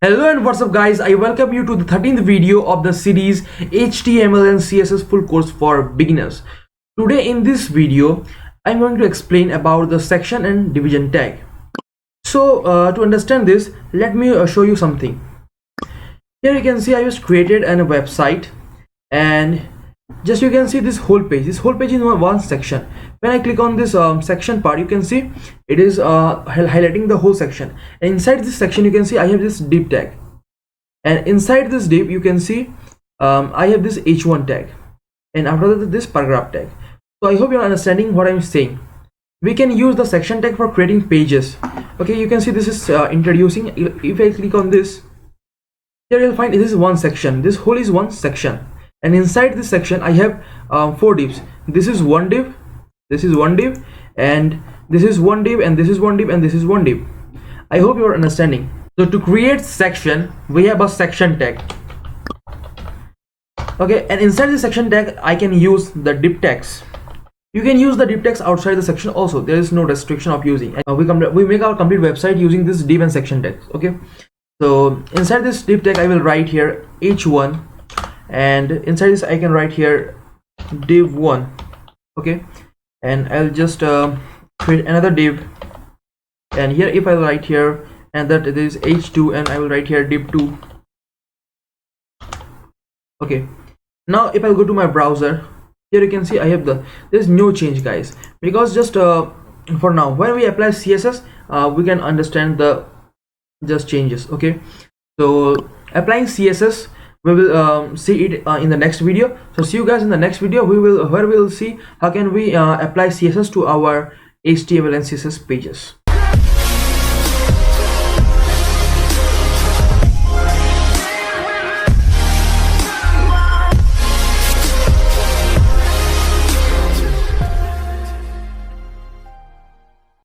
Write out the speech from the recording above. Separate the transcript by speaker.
Speaker 1: Hello and what's up guys, I welcome you to the 13th video of the series HTML and CSS full course for beginners. Today in this video, I'm going to explain about the section and division tag. So to understand this, let me show you something. Here you can see I just created a website and just you can see this whole page. This whole page is one section. When I click on this section part, you can see it is highlighting the whole section. And inside this section you can see I have this div tag, and inside this div you can see I have this h1 tag, and after that this paragraph tag. So I hope you're understanding what I'm saying. We can use the section tag for creating pages. Okay, you can see this is introducing. If I click on this, here you'll find this is one section. This whole is one section, and inside this section I have 4 divs. This is one div, this is one div, and this is one div, and this is one div, and this is one div. I hope you are understanding. So to create section, we have a section tag. Okay, and inside the section tag I can use the div tags. You can use the div tags outside the section also. There is no restriction of using. We make our complete website using this div and section tags. Okay, so inside this div tag I will write here h1, and inside this I can write here div1. Okay, and I'll just create another div, and here if I write here and that it is h2, and I will write here div2. Okay, now if I go to my browser, here you can see I have there's no change guys, because just for now when we apply CSS we can understand the just changes. Okay, so applying CSS we will see it in the next video. So see you guys in the next video, where we'll see how can we apply CSS to our HTML and CSS pages.